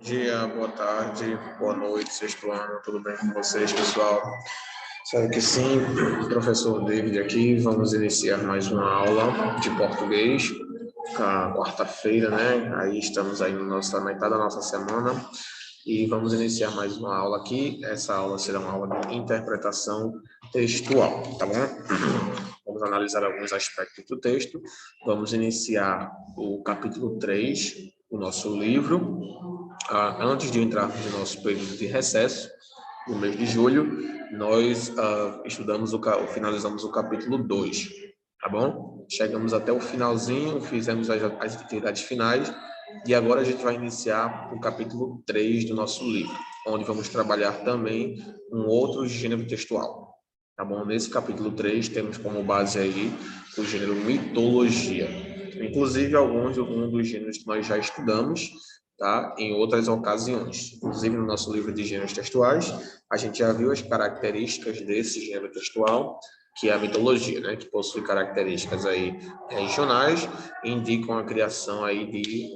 Dia, boa tarde, boa noite, sexto ano, tudo bem com vocês, pessoal? Espero que sim, professor David aqui, vamos iniciar mais uma aula de português, a quarta-feira, né? Aí estamos aí na metade da nossa semana e vamos iniciar mais uma aula aqui. Essa aula será uma aula de interpretação textual, tá bom? Vamos analisar alguns aspectos do texto, vamos iniciar o capítulo 3 do nosso livro. Antes de entrarmos no nosso período de recesso, no mês de julho, nós finalizamos o capítulo 2, tá bom? Chegamos até o finalzinho, fizemos as atividades finais, e agora a gente vai iniciar o capítulo 3 do nosso livro, onde vamos trabalhar também um outro gênero textual, tá bom? Nesse capítulo 3 temos como base aí o gênero mitologia, inclusive um dos gêneros que nós já estudamos, tá? Em outras ocasiões. Inclusive, no nosso livro de gêneros textuais, a gente já viu as características desse gênero textual, que é a mitologia, né? Que possui características aí regionais e indicam a criação aí de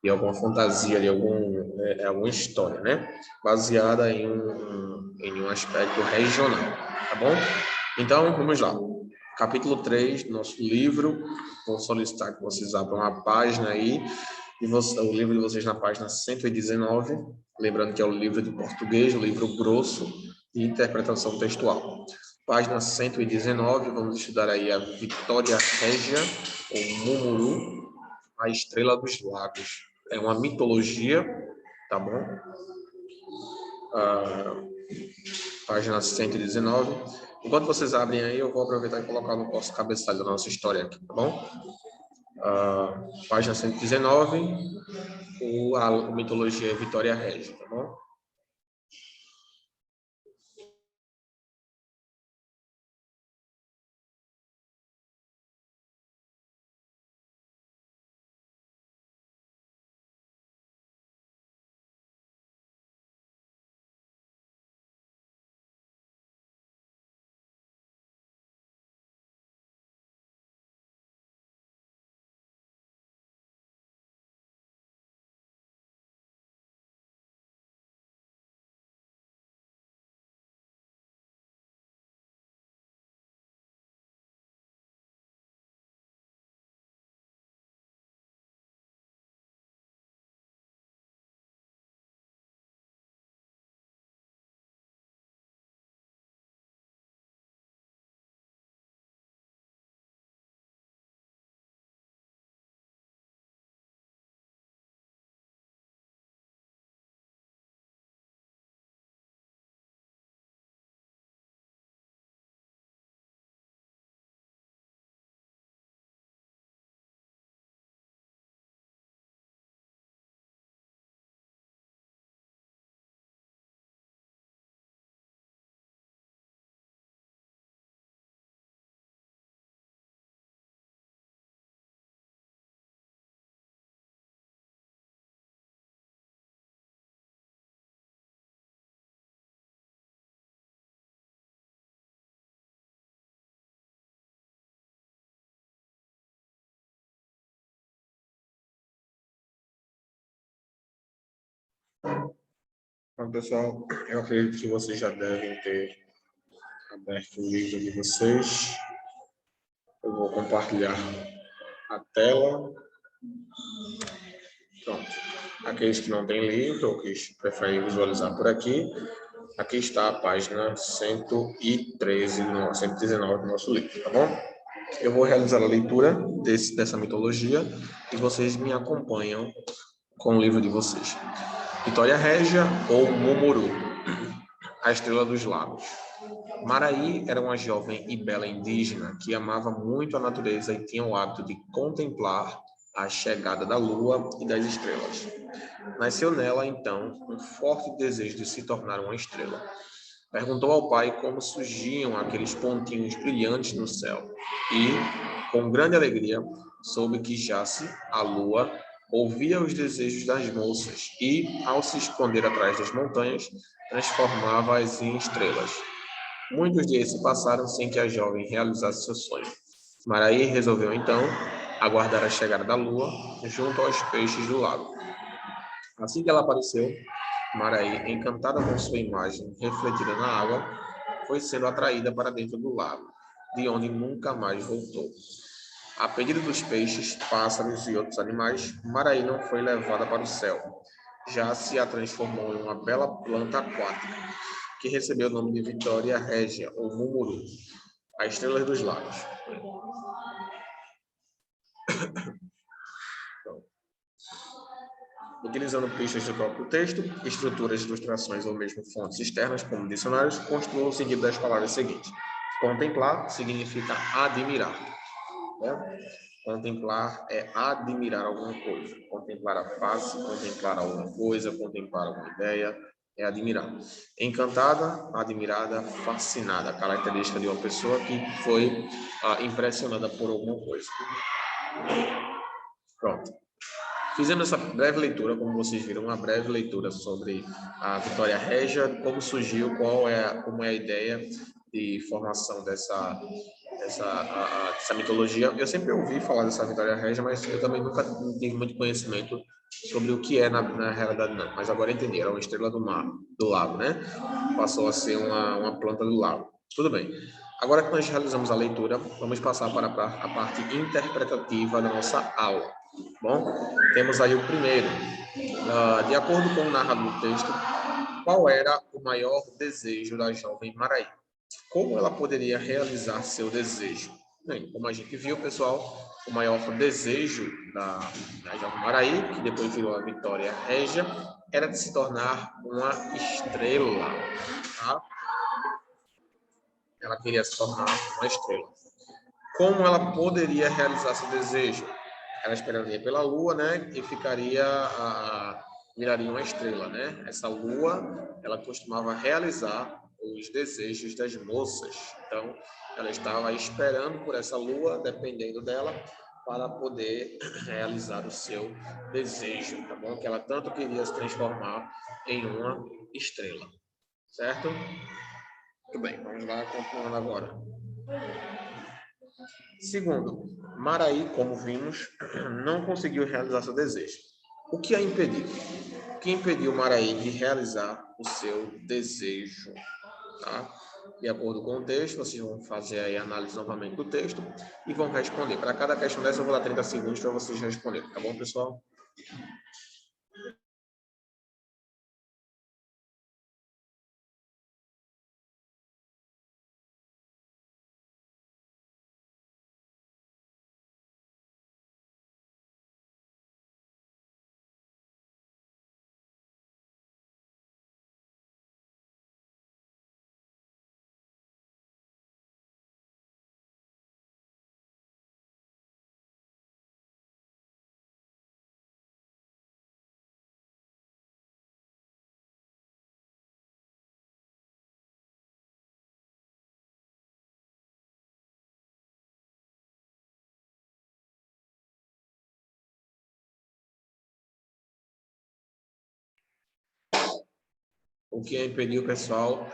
alguma fantasia, de alguma história, né? Baseada em um aspecto regional, tá bom? Então, vamos lá. Capítulo 3 do nosso livro. Vou solicitar que vocês abram a página aí, o livro de vocês na página 119, lembrando que é o livro de português, o livro grosso de interpretação textual. Página 119, vamos estudar aí a Vitória Régia, ou Mumuru, a Estrela dos Lagos. É uma mitologia, tá bom? Página 119. Enquanto vocês abrem aí, eu vou aproveitar e colocar no nosso cabeçalho da nossa história aqui, tá bom? Página 119, a mitologia é Vitória Régia, tá bom? Bom, pessoal, eu acredito que vocês já devem ter aberto o livro de vocês. Eu vou compartilhar a tela. Pronto. Aqueles que não têm livro ou que preferem visualizar por aqui, aqui está a página 113, 119 do nosso livro, tá bom? Eu vou realizar a leitura dessa mitologia e vocês me acompanham com o livro de vocês. Vitória Régia ou Mumuru, a Estrela dos Lagos. Maraí era uma jovem e bela indígena que amava muito a natureza e tinha o hábito de contemplar a chegada da lua e das estrelas. Nasceu nela, então, um forte desejo de se tornar uma estrela. Perguntou ao pai como surgiam aqueles pontinhos brilhantes no céu e, com grande alegria, soube que Jace, a lua, ouvia os desejos das moças e, ao se esconder atrás das montanhas, transformava-as em estrelas. Muitos dias se passaram sem que a jovem realizasse seu sonho. Maraí resolveu, então, aguardar a chegada da lua junto aos peixes do lago. Assim que ela apareceu, Maraí, encantada com sua imagem refletida na água, foi sendo atraída para dentro do lago, de onde nunca mais voltou. A pedido dos peixes, pássaros e outros animais, Maraí não foi levada para o céu. Já se a transformou em uma bela planta aquática, que recebeu o nome de Vitória Régia, ou Mumuru, a estrela dos lagos. Então, utilizando pistas do próprio texto, estruturas, ilustrações ou mesmo fontes externas, como dicionários, construa o sentido das palavras seguintes. Contemplar significa admirar. Né? Contemplar é admirar alguma coisa. Contemplar a face, contemplar alguma coisa, contemplar alguma ideia, é admirar. Encantada, admirada, fascinada. A característica de uma pessoa que foi impressionada por alguma coisa. Pronto. Fizemos essa breve leitura, como vocês viram, uma breve leitura sobre a Vitória Régia, como surgiu, como é a ideia de formação dessa mitologia. Eu sempre ouvi falar dessa Vitória Régia, mas eu também nunca tive muito conhecimento sobre o que é na realidade, não. Mas agora entendi, era uma estrela do mar, do lago, né? Passou a ser uma planta do lago. Tudo bem. Agora que nós realizamos a leitura, vamos passar para a parte interpretativa da nossa aula. Bom, temos aí o primeiro. De acordo com o narrador do texto, qual era o maior desejo da jovem Maraí? Como ela poderia realizar seu desejo? Bem, como a gente viu, pessoal, o maior desejo da jovem Maraí, que depois virou a Vitória Régia, era de se tornar uma estrela. Tá? Ela queria se tornar uma estrela. Como ela poderia realizar seu desejo? Ela esperaria pela lua, né? E viraria uma estrela, né? Essa lua, ela costumava realizar os desejos das moças. Então, ela estava esperando por essa lua, dependendo dela, para poder realizar o seu desejo, tá bom? Que ela tanto queria se transformar em uma estrela, certo? Muito bem, vamos lá, continuando agora. Segundo, Maraí, como vimos, não conseguiu realizar seu desejo. O que a impediu? O que impediu Maraí de realizar o seu desejo? Tá? De acordo com o texto, vocês vão fazer aí a análise novamente do texto e vão responder. Para cada questão dessa, eu vou dar 30 segundos para vocês responderem. Tá bom, pessoal? O que impediu, pessoal,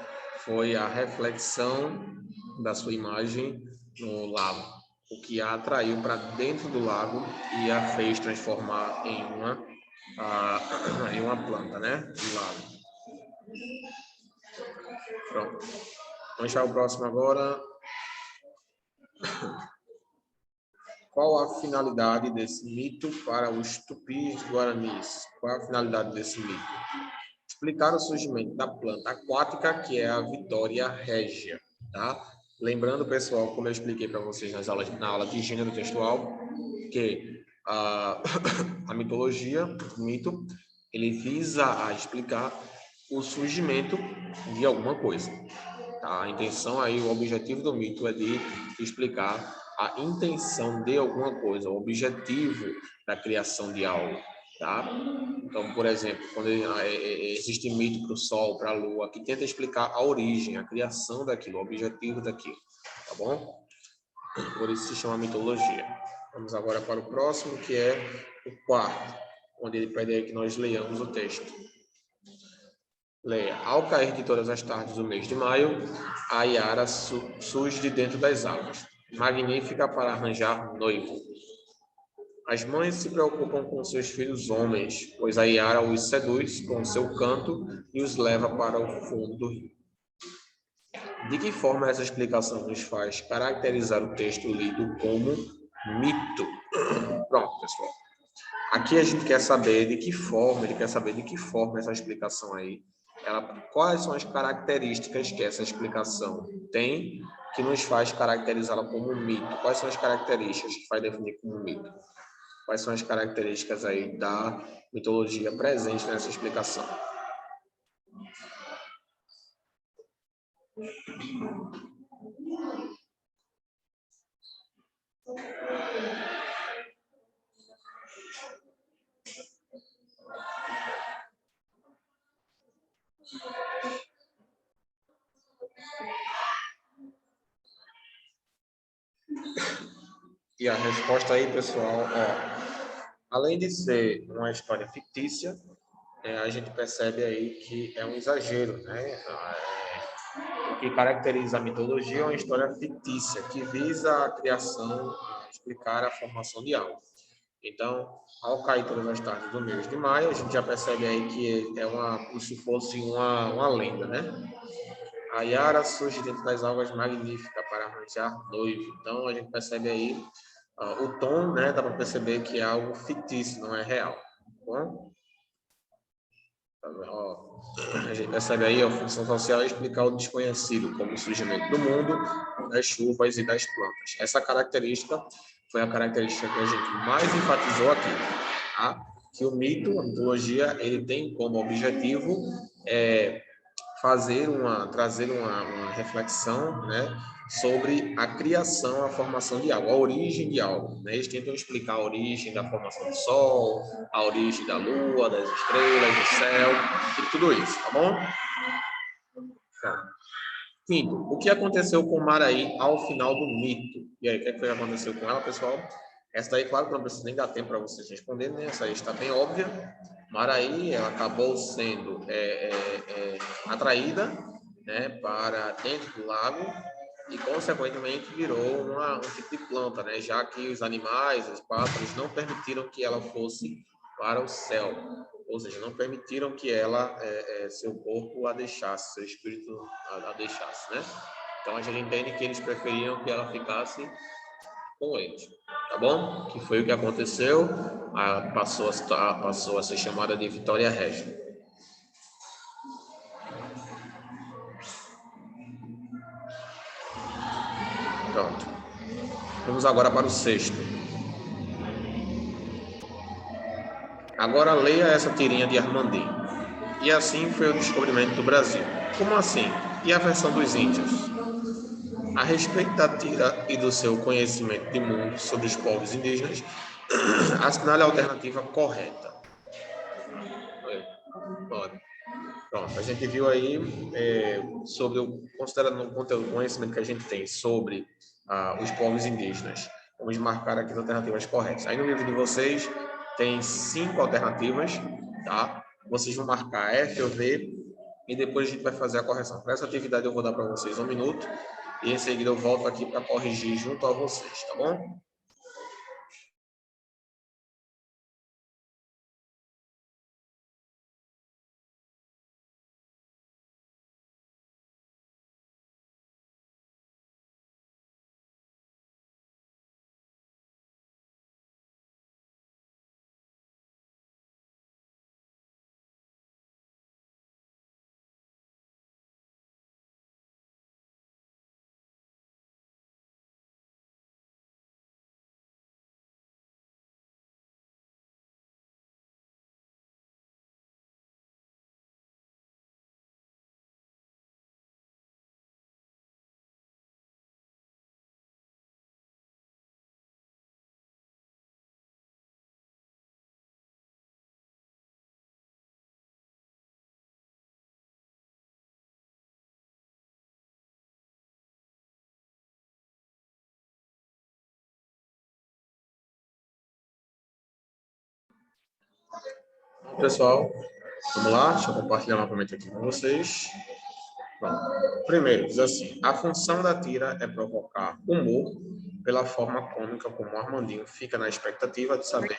foi a reflexão da sua imagem no lago. O que a atraiu para dentro do lago e a fez transformar em uma planta, né? Do lago. Pronto. Vamos para o próximo agora. Qual a finalidade desse mito para os tupis guaranis? Qual a finalidade desse mito? Explicar o surgimento da planta aquática, que é a Vitória Régia, tá? Lembrando, pessoal, como eu expliquei para vocês na aula de gênero textual, que a mitologia, o mito, ele visa a explicar o surgimento de alguma coisa. Tá? A intenção aí, o objetivo do mito é de explicar a intenção de alguma coisa, o objetivo da criação de algo, tá? Então, por exemplo, quando existe mito para o Sol, para a Lua, que tenta explicar a origem, a criação daquilo, o objetivo daquilo, tá bom? Por isso se chama mitologia. Vamos agora para o próximo, que é o quarto, onde ele pede aí que nós leiamos o texto. Leia. Ao cair de todas as tardes do mês de maio, a Iara surge de dentro das águas, magnífica para arranjar noivo. As mães se preocupam com seus filhos homens, pois a Iara os seduz com seu canto e os leva para o fundo do rio. De que forma essa explicação nos faz caracterizar o texto lido como mito? Pronto, pessoal. Aqui a gente quer saber de que forma, ele quer saber de que forma essa explicação aí, quais são as características que essa explicação tem que nos faz caracterizá-la como mito? Quais são as características que vai definir como mito? Quais são as características aí da mitologia presente nessa explicação? E a resposta aí, pessoal, além de ser uma história fictícia, a gente percebe aí que é um exagero, né? O que caracteriza a mitologia é uma história fictícia, que visa a criação, explicar a formação de algo. Então, ao cair todas as tardes do mês de maio, a gente já percebe aí que é como se fosse uma lenda, né? A Yara surge dentro das águas magníficas para arranjar noivo. Então, a gente percebe aí o tom, né? Dá para perceber que é algo fictício, não é real. Tá bom? A gente percebe aí a função social é explicar o desconhecido, como o surgimento do mundo, das chuvas e das plantas. Essa característica foi a característica que a gente mais enfatizou aqui, tá? Que o mito, a mitologia, ele tem como objetivo trazer uma reflexão, né, sobre a criação, a formação de algo, a origem de algo. Né? Eles tentam explicar a origem da formação do Sol, a origem da Lua, das estrelas, do céu, e tudo isso, tá bom? Então, quinto, o que aconteceu com Maraí ao final do mito? E aí, o que foi que aconteceu com ela, pessoal? Essa daí, claro que não precisa nem dar tempo para vocês responderem, né? Essa aí está bem óbvia. Maraí, ela acabou sendo atraída, né, para dentro do lago e, consequentemente, virou um tipo de planta, né? Já que os animais, os pássaros, não permitiram que ela fosse para o céu. Ou seja, não permitiram que ela, seu corpo a deixasse, seu espírito a deixasse, né? Então, a gente entende que eles preferiam que ela ficasse com eles, tá bom? Que foi o que aconteceu, passou a ser chamada de Vitória Régia. Pronto. Vamos agora para o sexto. Agora leia essa tirinha de Armandinho. E assim foi o descobrimento do Brasil. Como assim? E a versão dos índios? A respeito da tira e do seu conhecimento de mundo sobre os povos indígenas, assinale a alternativa correta. Pode. Pronto, a gente viu aí considerando o conhecimento que a gente tem sobre os povos indígenas. Vamos marcar aqui as alternativas corretas. Aí no livro de vocês tem 5 alternativas, tá? Vocês vão marcar F ou V e depois a gente vai fazer a correção. Para essa atividade eu vou dar para vocês 1 minuto e em seguida eu volto aqui para corrigir junto a vocês, tá bom? Pessoal, vamos lá, deixa eu compartilhar novamente aqui com vocês. Pronto. Primeiro, diz assim, a função da tira é provocar humor pela forma cômica como o Armandinho fica na expectativa de saber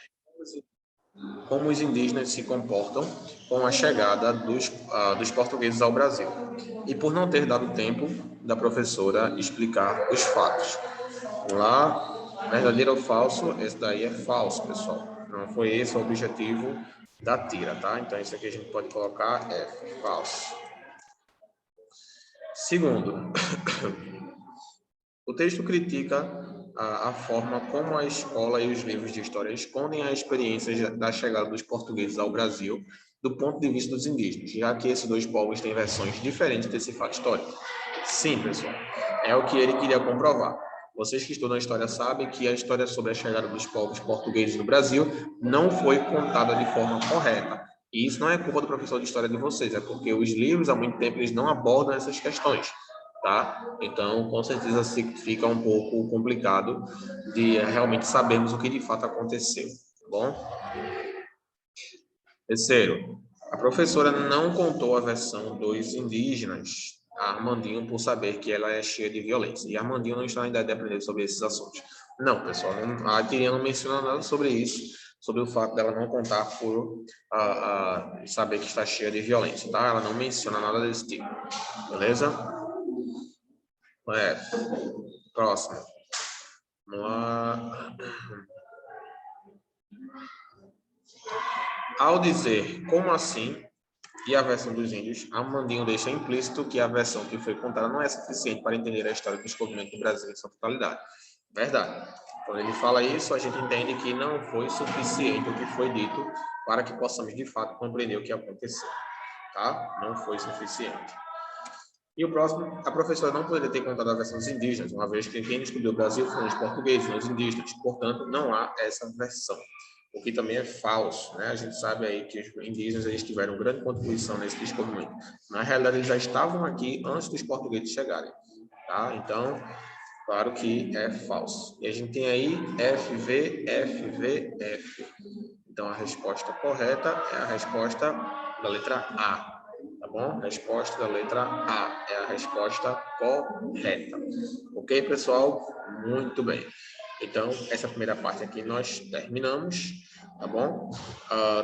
como os indígenas se comportam com a chegada dos portugueses ao Brasil. E por não ter dado tempo da professora explicar os fatos. Lá, verdadeiro ou falso, esse daí é falso, pessoal. Não foi esse o objetivo da tira, tá? Então, isso aqui a gente pode colocar é falso. Segundo, o texto critica a forma como a escola e os livros de história escondem a experiência da chegada dos portugueses ao Brasil do ponto de vista dos indígenas, já que esses dois povos têm versões diferentes desse fato histórico. Sim, pessoal, é o que ele queria comprovar. Vocês que estudam história sabem que a história sobre a chegada dos povos portugueses no Brasil não foi contada de forma correta. E isso não é culpa do professor de história de vocês, é porque os livros, há muito tempo, eles não abordam essas questões, tá? Então, com certeza, fica um pouco complicado de realmente sabermos o que de fato aconteceu, tá bom? Terceiro, a professora não contou a versão dos indígenas a Armandinho por saber que ela é cheia de violência. E Armandinho não está na idade de aprender sobre esses assuntos. Não, pessoal, a Tirinha não menciona nada sobre isso, sobre o fato dela não contar por saber que está cheia de violência, tá? Ela não menciona nada desse tipo, beleza? Próximo. Vamos lá. Ao dizer como assim e a versão dos índios, Armandinho deixa implícito que a versão que foi contada não é suficiente para entender a história do descobrimento do Brasil em sua totalidade. Verdade. Quando ele fala isso, a gente entende que não foi suficiente o que foi dito para que possamos, de fato, compreender o que aconteceu. Tá? Não foi suficiente. E o próximo, a professora não poderia ter contado a versão dos indígenas, uma vez que quem descobriu o Brasil foram os portugueses, não os indígenas. Portanto, não há essa versão. O que também é falso, né? A gente sabe aí que os indígenas eles tiveram grande contribuição nesse descobrimento. Na realidade, eles já estavam aqui antes dos portugueses chegarem, tá? Então, claro que é falso. E a gente tem aí FV, FV, F. Então, a resposta correta é a resposta da letra A. Tá bom? Resposta da letra A é a resposta correta. Ok, pessoal? Muito bem. Então, essa primeira parte aqui nós terminamos, tá bom?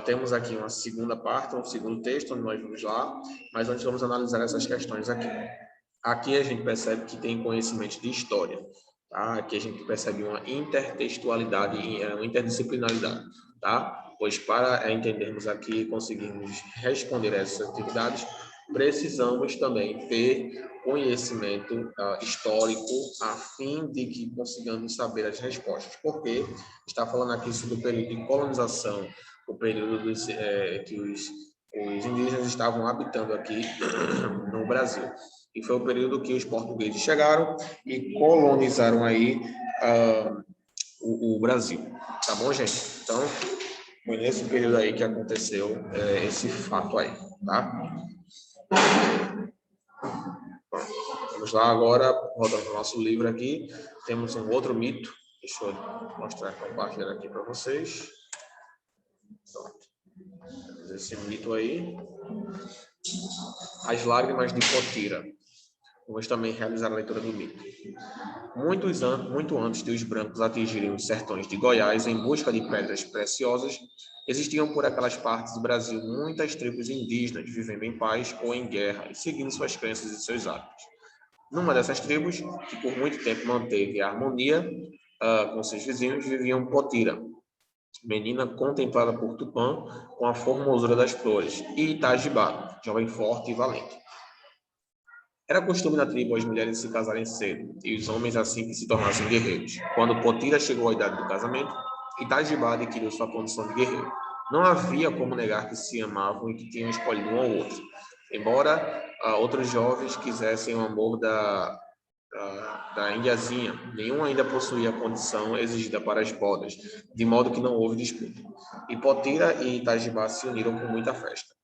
Temos aqui uma segunda parte, um segundo texto, onde nós vamos lá, mas antes vamos analisar essas questões aqui. Aqui a gente percebe que tem conhecimento de história, tá? Aqui a gente percebe uma intertextualidade, uma interdisciplinaridade, tá? Pois para entendermos aqui e conseguirmos responder a essas atividades, precisamos também ter conhecimento histórico a fim de que consigamos saber as respostas. Porque está falando aqui sobre o período de colonização, o período que os indígenas estavam habitando aqui no Brasil. E foi o período que os portugueses chegaram e colonizaram aí o Brasil. Tá bom, gente? Então, foi nesse período aí que aconteceu esse fato aí, tá? Bom, vamos lá agora, rodando o nosso livro aqui. Temos um outro mito. Deixa eu mostrar, compartilhar aqui para vocês. Pronto. Temos esse mito aí. As lágrimas de Potira. Vamos também realizar a leitura do mito. Muito antes de os brancos atingirem os sertões de Goiás em busca de pedras preciosas, existiam por aquelas partes do Brasil muitas tribos indígenas vivendo em paz ou em guerra e seguindo suas crenças e seus hábitos. Numa dessas tribos, que por muito tempo manteve a harmonia com seus vizinhos, viviam Potira, menina contemplada por Tupã com a formosura das flores, e Itajibá, jovem forte e valente. Era costume na tribo as mulheres se casarem cedo, e os homens assim que se tornassem guerreiros. Quando Potira chegou à idade do casamento, Itajibá adquiriu sua condição de guerreiro. Não havia como negar que se amavam e que tinham escolhido um ao outro. Embora outros jovens quisessem o amor da indiazinha, nenhum ainda possuía a condição exigida para as bodas, de modo que não houve disputa. E Potira e Itajibá se uniram com muita festa.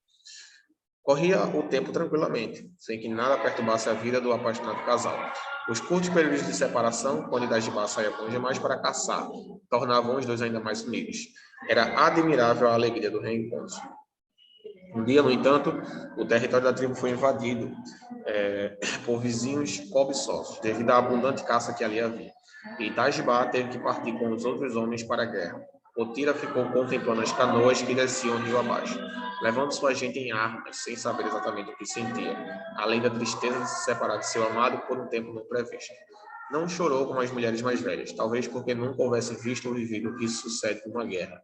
Corria o tempo tranquilamente, sem que nada perturbasse a vida do apaixonado casal. Os curtos períodos de separação, quando Itajibá saía com os demais para caçar, tornavam os dois ainda mais unidos. Era admirável a alegria do reencontro. Um dia, no entanto, o território da tribo foi invadido por vizinhos cobiçosos, devido à abundante caça que ali havia. e Itajibá teve que partir com os outros homens para a guerra. Potira ficou contemplando as canoas que desciam rio abaixo, levando sua gente em armas, sem saber exatamente o que sentia, além da tristeza de se separar de seu amado por um tempo não previsto. Não chorou como as mulheres mais velhas, talvez porque nunca houvesse visto ou vivido o que sucede numa guerra.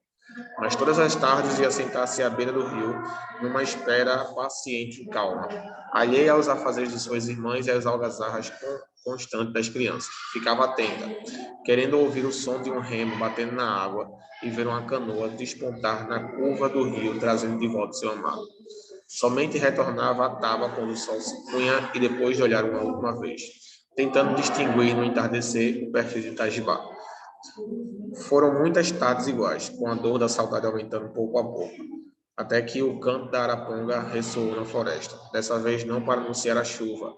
Mas todas as tardes ia sentar-se à beira do rio, numa espera paciente e calma, alheia aos afazeres de suas irmãs e às algazarras constantes das crianças. Ficava atenta, querendo ouvir o som de um remo batendo na água e ver uma canoa despontar na curva do rio, trazendo de volta seu amado. Somente retornava à taba quando o sol se punha e depois de olhar uma última vez, tentando distinguir no entardecer o perfil de Itajibá. Foram muitas tardes iguais, com a dor da saudade aumentando pouco a pouco, até que o canto da araponga ressoou na floresta. Dessa vez não para anunciar a chuva,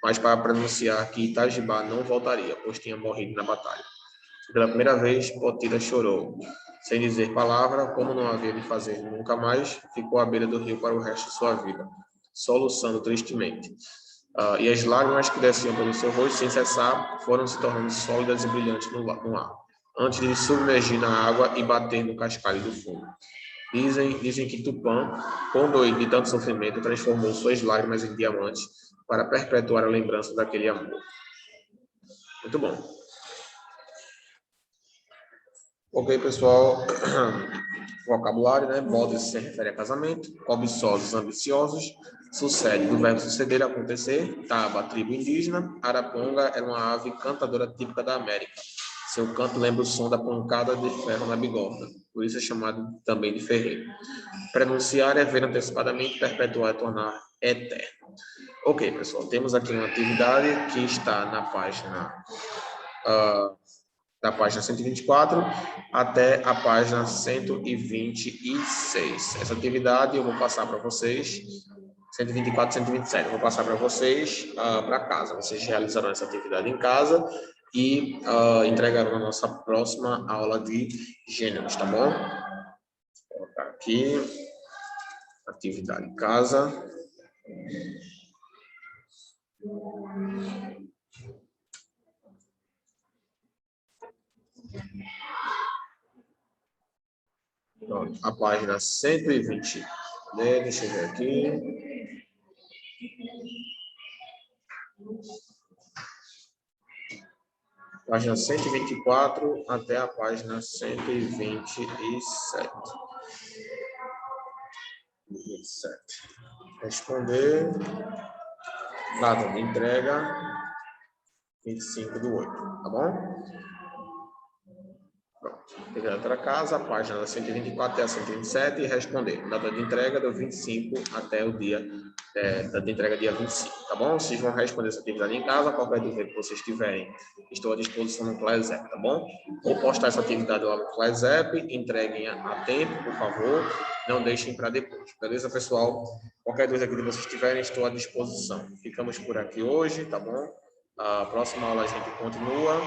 mas para pronunciar que Itajibá não voltaria, pois tinha morrido na batalha. Pela primeira vez, Potira chorou. Sem dizer palavra, como não havia de fazer nunca mais, ficou à beira do rio para o resto de sua vida, soluçando tristemente. E as lágrimas que desciam pelo seu rosto sem cessar foram se tornando sólidas e brilhantes no ar, antes de submergir na água e bater no cascalho do fundo. Dizem que Tupã, condoído de tanto sofrimento, transformou suas lágrimas em diamantes para perpetuar a lembrança daquele amor. Muito bom. Ok, pessoal. Vocabulário, né? Modos se refere a casamento. Cobiçosos, ambiciosos. Sucede, do verbo suceder, acontecer. Taba, tribo indígena. Araponga era uma ave cantadora típica da América. Seu canto lembra o som da pancada de ferro na bigorna. Por isso é chamado também de ferreiro. Prenunciar é ver antecipadamente, perpetuar é tornar eterno. Ok, pessoal. Temos aqui uma atividade que está na página... da página 124 até a página 126. Essa atividade eu vou passar para vocês, 124 e 127, eu vou passar para vocês para casa. Vocês realizarão essa atividade em casa e entregarão na nossa próxima aula de gêneros, tá bom? Vou colocar aqui, atividade em casa. Pronto, a página 120. Deixa eu ver aqui. Página 124 até a página 127. 27. Responder. Data de entrega 25/8, tá bom? Pronto. Entregar para casa, a página da 124 até a 127 e responder. Data de entrega do 25 até o dia, data de entrega dia 25, tá bom? Vocês vão responder essa atividade em casa, qualquer dúvida que vocês tiverem, estou à disposição no ClassApp, tá bom? Vou postar essa atividade lá no ClassApp, entreguem a tempo, por favor, não deixem para depois, beleza, pessoal? Qualquer dúvida que vocês tiverem, estou à disposição. Ficamos por aqui hoje, tá bom? A próxima aula a gente continua.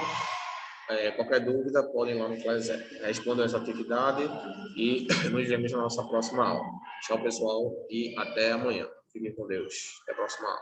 Qualquer dúvida, podem ir lá no ClassApp. Respondam essa atividade e nos vemos na nossa próxima aula. Tchau, pessoal, e até amanhã. Fiquem com Deus. Até a próxima aula.